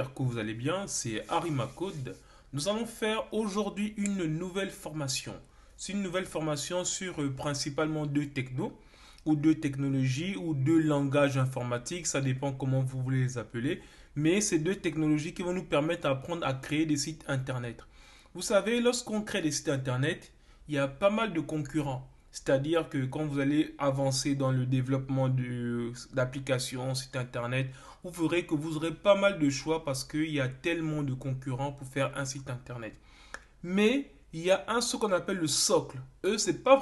j'espère que vous allez bien, c'est Code. Nous allons faire aujourd'hui une nouvelle formation. C'est une nouvelle formation sur principalement deux technos, ou deux technologies, ou deux langages informatiques, ça dépend comment vous voulez les appeler. Mais c'est deux technologies qui vont nous permettre d'apprendre à créer des sites internet. Vous savez, lorsqu'on crée des sites internet, il y a pas mal de concurrents. C'est-à-dire que quand vous allez avancer dans le développement d'applications, sites internet, vous verrez que vous aurez pas mal de choix parce qu'il y a tellement de concurrents pour faire un site internet. Mais il y a ce qu'on appelle le socle. Eux, c'est pas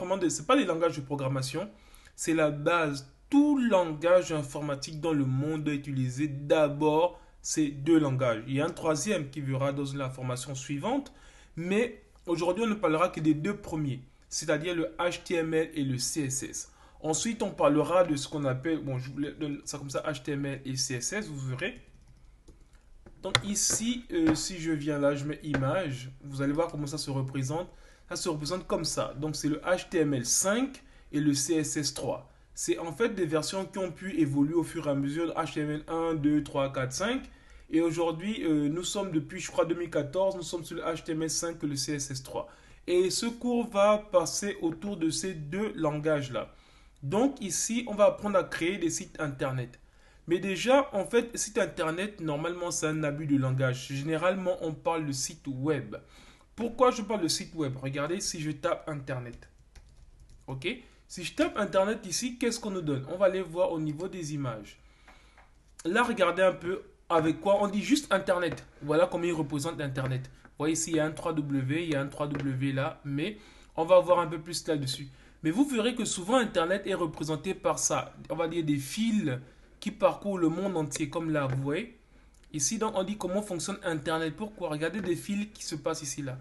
des langages de programmation, c'est la base. Tout langage informatique dans le monde doit utiliser d'abord ces deux langages. Il y a un troisième qui verra dans la formation suivante, mais aujourd'hui on ne parlera que des deux premiers, c'est-à-dire le HTML et le CSS. Ensuite, on parlera de ce qu'on appelle, bon, je vous donne ça comme ça, HTML et CSS, vous verrez. Donc ici, si je viens là, je mets image, vous allez voir comment ça se représente. Ça se représente comme ça. Donc c'est le HTML5 et le CSS3. C'est en fait des versions qui ont pu évoluer au fur et à mesure de HTML1, 2, 3, 4, 5. Et aujourd'hui, nous sommes depuis, je crois, 2014, nous sommes sur le HTML5 et le CSS3. Et ce cours va passer autour de ces deux langages-là. Donc ici, on va apprendre à créer des sites internet. Mais déjà, en fait, site internet, normalement, c'est un abus de langage. Généralement, on parle de site web. Pourquoi je parle de site web? Regardez si je tape internet. Ok? Si je tape internet ici, qu'est-ce qu'on nous donne? On va aller voir au niveau des images. Là, regardez un peu avec quoi on dit juste internet. Voilà comment il représente internet. Vous voyez ici, il y a un 3W, il y a un 3W là, mais on va voir un peu plus là-dessus. Mais vous verrez que souvent internet est représenté par ça. On va dire des fils qui parcourent le monde entier, comme là, vous voyez. Ici, donc, on dit comment fonctionne internet. Pourquoi? Regardez des fils qui se passent ici, là.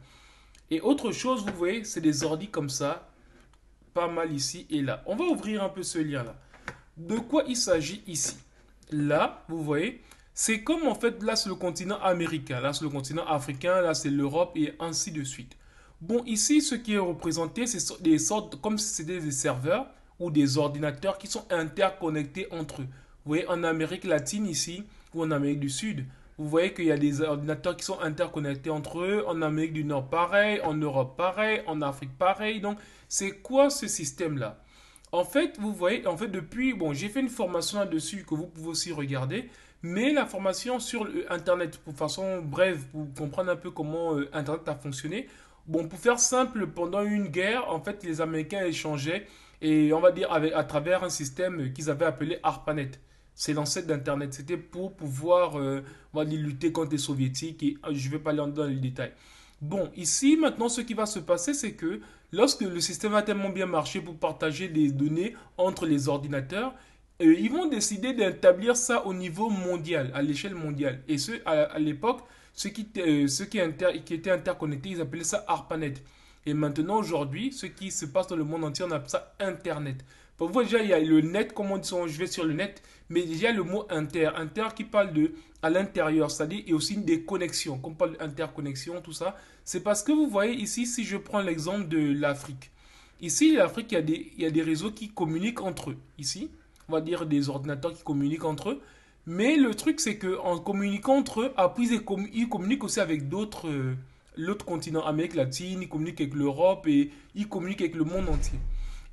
Et autre chose, vous voyez, c'est des ordis comme ça, pas mal ici et là. On va ouvrir un peu ce lien-là. De quoi il s'agit ici? Là, vous voyez, c'est comme en fait, là c'est le continent américain, là c'est le continent africain, là c'est l'Europe et ainsi de suite. Bon, ici, ce qui est représenté, c'est des sortes, comme si c'était des serveurs ou des ordinateurs qui sont interconnectés entre eux. Vous voyez, en Amérique latine ici, ou en Amérique du Sud, vous voyez qu'il y a des ordinateurs qui sont interconnectés entre eux. En Amérique du Nord, pareil. En Europe, pareil. En Afrique, pareil. Donc, c'est quoi ce système-là? En fait, vous voyez, en fait, depuis, bon, j'ai fait une formation là-dessus que vous pouvez aussi regarder, mais la formation sur Internet, pour façon brève, pour comprendre un peu comment Internet a fonctionné. Bon, pour faire simple, pendant une guerre, en fait, les Américains échangeaient, et on va dire à travers un système qu'ils avaient appelé ARPANET. C'est l'ancêtre d'Internet. C'était pour pouvoir, on va dire, lutter contre les soviétiques, et je ne vais pas aller dans les détails. Bon, ici, maintenant, ce qui va se passer, c'est que lorsque le système a tellement bien marché pour partager des données entre les ordinateurs, ils vont décider d'établir ça au niveau mondial, à l'échelle mondiale. Et à l'époque, ceux qui étaient interconnectés, ils appelaient ça ARPANET. Et maintenant, aujourd'hui, ce qui se passe dans le monde entier, on appelle ça Internet. Pour vous, déjà, il y a le net, comme on dit, je vais sur le net, mais déjà le mot inter. Inter qui parle de à l'intérieur, c'est-à-dire et aussi des connexions. Comme on parle d'interconnexion, tout ça, c'est parce que vous voyez ici, si je prends l'exemple de l'Afrique. Ici, l'Afrique, il y a des réseaux qui communiquent entre eux. Ici, on va dire des ordinateurs qui communiquent entre eux. Mais le truc, c'est qu'en communiquant entre eux, après, ils communiquent aussi avec d'autres, l'autre continent, Amérique latine, ils communiquent avec l'Europe et ils communiquent avec le monde entier.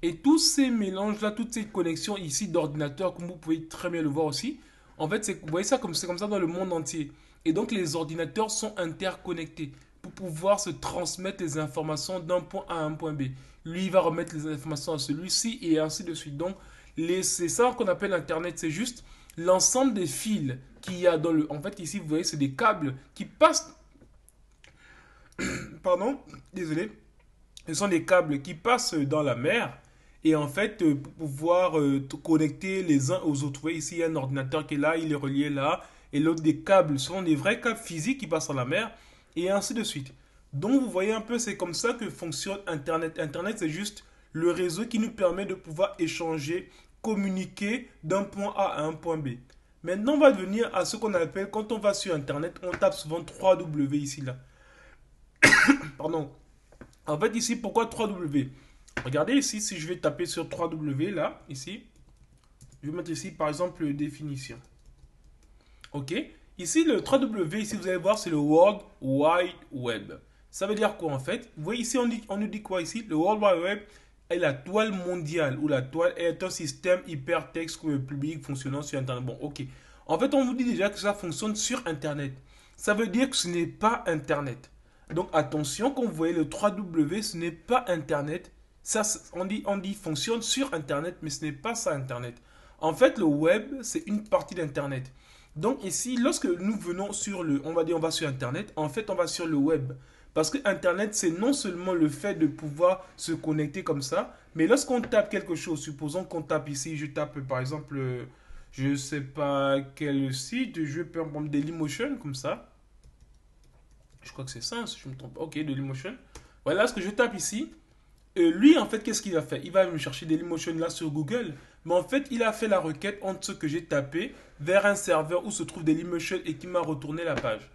Et tous ces mélanges-là, toutes ces connexions ici d'ordinateurs, comme vous pouvez très bien le voir aussi, en fait, vous voyez ça comme c'est comme ça dans le monde entier. Et donc, les ordinateurs sont interconnectés pour pouvoir se transmettre les informations d'un point A à un point B. Lui, il va remettre les informations à celui-ci et ainsi de suite. Donc, c'est ça qu'on appelle Internet. C'est juste l'ensemble des fils qu'il y a dans le... En fait, ici, vous voyez, c'est des câbles qui passent... Pardon, désolé. Ce sont des câbles qui passent dans la mer. Et en fait, pour pouvoir connecter les uns aux autres. Vous voyez, ici, il y a un ordinateur qui est là, il est relié là. Et l'autre, des câbles, ce sont des vrais câbles physiques qui passent dans la mer. Et ainsi de suite. Donc, vous voyez un peu, c'est comme ça que fonctionne Internet. Internet, c'est juste le réseau qui nous permet de pouvoir échanger, communiquer d'un point A à un point B. Maintenant, on va venir à ce qu'on appelle, quand on va sur Internet, on tape souvent 3W ici, là. Pardon. En fait, ici, pourquoi 3W? Regardez ici, si je vais taper sur 3W, là, ici, je vais mettre ici, par exemple, définition. OK? Ici, le 3W, ici, vous allez voir, c'est le World Wide Web. Ça veut dire quoi en fait? Vous voyez ici, on nous dit quoi ici? Le World Wide Web est la toile mondiale, ou la toile est un système hypertexte public fonctionnant sur Internet. Bon, ok. En fait, on vous dit déjà que ça fonctionne sur Internet. Ça veut dire que ce n'est pas Internet. Donc attention, quand vous voyez le 3W, ce n'est pas Internet. Ça, on dit fonctionne sur Internet, mais ce n'est pas ça Internet. En fait, le web, c'est une partie d'Internet. Donc ici, lorsque nous venons sur le, on va dire on va sur Internet, en fait on va sur le web. Parce que Internet, c'est non seulement le fait de pouvoir se connecter comme ça, mais lorsqu'on tape quelque chose, supposons qu'on tape ici, je tape par exemple, je ne sais pas quel site, je vais prendre Dailymotion comme ça. Je crois que c'est ça, si je me trompe pas. Ok, Dailymotion. Voilà ce que je tape ici. Lui, en fait, qu'est-ce qu'il a fait? Il va me chercher Dailymotion là sur Google. Mais en fait, il a fait la requête entre ce que j'ai tapé vers un serveur où se trouve Dailymotion et qui m'a retourné la page.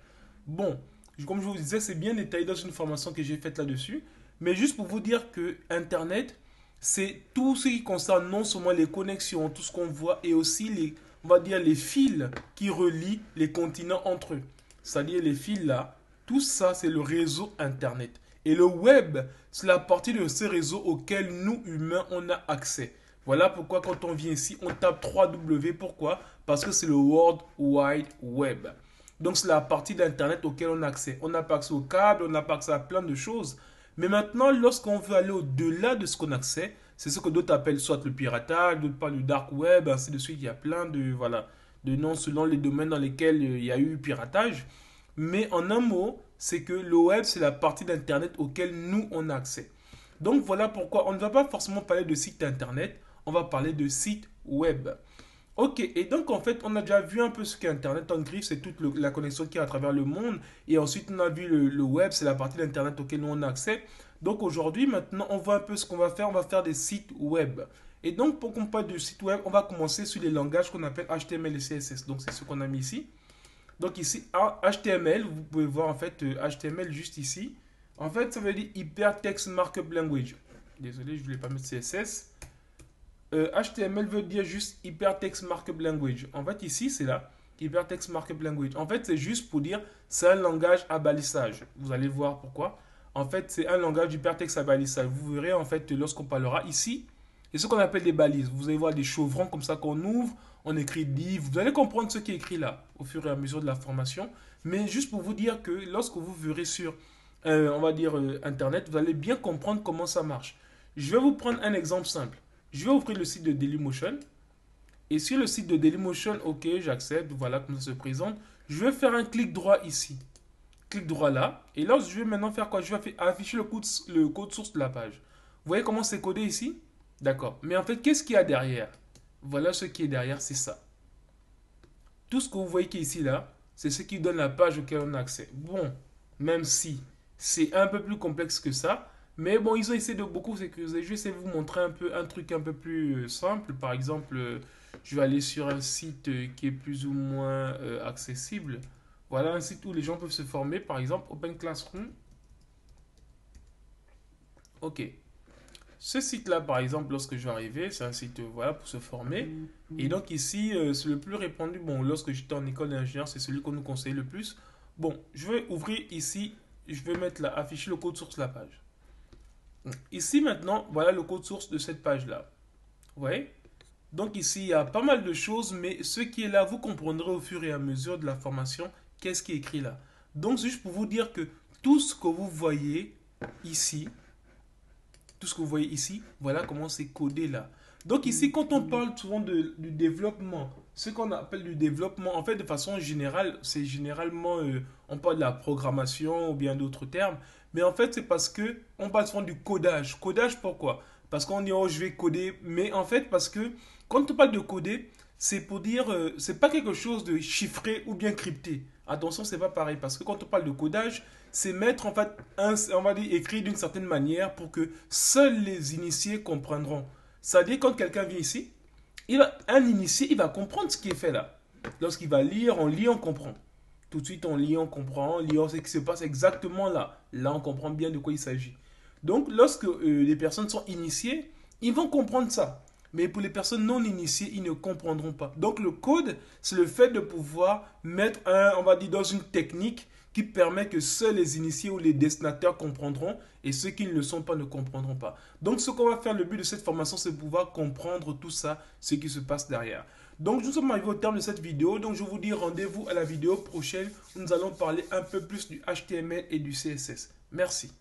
Bon, comme je vous disais, c'est bien détaillé dans une formation que j'ai faite là-dessus. Mais juste pour vous dire que Internet, c'est tout ce qui concerne non seulement les connexions, tout ce qu'on voit, et aussi les, on va dire, les fils qui relient les continents entre eux. C'est-à-dire les fils là, tout ça, c'est le réseau Internet. Et le web, c'est la partie de ces réseaux auxquels nous, humains, on a accès. Voilà pourquoi quand on vient ici, on tape 3W. Pourquoi? Parce que c'est le World Wide Web. Donc c'est la partie d'Internet auquel on a accès. On n'a pas accès au câble, on n'a pas accès à plein de choses. Mais maintenant, lorsqu'on veut aller au-delà de ce qu'on a accès, c'est ce que d'autres appellent soit le piratage, d'autres parlent du dark web, ainsi de suite. Il y a plein de, voilà, de noms selon les domaines dans lesquels il y a eu piratage. Mais en un mot, c'est que le web, c'est la partie d'Internet auquel nous, on a accès. Donc voilà pourquoi on ne va pas forcément parler de site Internet, on va parler de site web. Ok, et donc en fait, on a déjà vu un peu ce qu'est Internet. En gris, c'est toute la connexion qui est à travers le monde. Et ensuite, on a vu le web, c'est la partie d'Internet auquel nous, on a accès. Donc aujourd'hui, maintenant, on voit un peu ce qu'on va faire. On va faire des sites web. Et donc, pour qu'on parle de site web, on va commencer sur les langages qu'on appelle HTML et CSS. Donc, c'est ce qu'on a mis ici. Donc ici, HTML, vous pouvez voir en fait HTML juste ici. En fait, ça veut dire Hypertext Markup Language. Désolé, je ne voulais pas mettre CSS. HTML veut dire juste Hypertext Markup Language. En fait, ici, c'est là. Hypertext Markup Language. En fait, c'est juste pour dire c'est un langage à balisage. Vous allez voir pourquoi. En fait, c'est un langage d'hypertexte à balisage. Vous verrez en fait lorsqu'on parlera ici. C'est ce qu'on appelle des balises. Vous allez voir des chevrons comme ça qu'on ouvre. On écrit div. Vous allez comprendre ce qui est écrit là au fur et à mesure de la formation. Mais juste pour vous dire que lorsque vous verrez sur, on va dire, Internet, vous allez bien comprendre comment ça marche. Je vais vous prendre un exemple simple. Je vais ouvrir le site de Dailymotion. Et sur le site de Dailymotion, ok, j'accepte. Voilà comment ça se présente. Je vais faire un clic droit ici. Clic droit là. Et là, je vais maintenant faire quoi? Je vais afficher le code source de la page. Vous voyez comment c'est codé ici? D'accord. Mais en fait, qu'est-ce qu'il y a derrière? Voilà ce qui est derrière, c'est ça. Tout ce que vous voyez qui est ici, là, c'est ce qui donne la page auquel on a accès. Bon, même si c'est un peu plus complexe que ça, mais bon, ils ont essayé de beaucoup sécuriser. Je vais essayer de vous montrer un peu un truc un peu plus simple. Par exemple, je vais aller sur un site qui est plus ou moins accessible. Voilà un site où les gens peuvent se former. Par exemple, Open Classroom. Ok. Ce site-là, par exemple, lorsque je vais arriver, c'est un site voilà, pour se former. Et donc ici, c'est le plus répandu. Bon, lorsque j'étais en école d'ingénieur, c'est celui qu'on nous conseille le plus. Bon, je vais ouvrir ici. Je vais mettre là, afficher le code source de la page. Ici maintenant, voilà le code source de cette page-là. Vous voyez? Donc ici, il y a pas mal de choses, mais ce qui est là, vous comprendrez au fur et à mesure de la formation qu'est-ce qui est écrit là. Donc, c'est juste pour vous dire que tout ce que vous voyez ici, tout ce que vous voyez ici, voilà comment c'est codé là. Donc ici, quand on parle souvent du développement, ce qu'on appelle du développement, en fait, de façon générale, c'est généralement, on parle de la programmation ou bien d'autres termes, mais en fait, c'est parce que on parle souvent du codage. Codage, pourquoi? Parce qu'on dit, oh, je vais coder, mais en fait, parce que quand on parle de coder, c'est pour dire, c'est pas quelque chose de chiffré ou bien crypté. Attention, c'est pas pareil, parce que quand on parle de codage, c'est mettre en fait, on va dire, écrit d'une certaine manière pour que seuls les initiés comprendront. C'est-à-dire quand quelqu'un vient ici, un initié, il va comprendre ce qui est fait là. Lorsqu'il va lire, on lit, on comprend. Tout de suite, on lit, on comprend, on lit, on sait ce qui se passe exactement là. Là, on comprend bien de quoi il s'agit. Donc, lorsque les personnes sont initiées, ils vont comprendre ça. Mais pour les personnes non initiées, ils ne comprendront pas. Donc le code, c'est le fait de pouvoir mettre on va dire, dans une technique qui permet que seuls les initiés ou les destinataires comprendront et ceux qui ne le sont pas ne comprendront pas. Donc ce qu'on va faire, le but de cette formation, c'est de pouvoir comprendre tout ça, ce qui se passe derrière. Donc nous sommes arrivés au terme de cette vidéo, donc je vous dis rendez-vous à la vidéo prochaine où nous allons parler un peu plus du HTML et du CSS. Merci.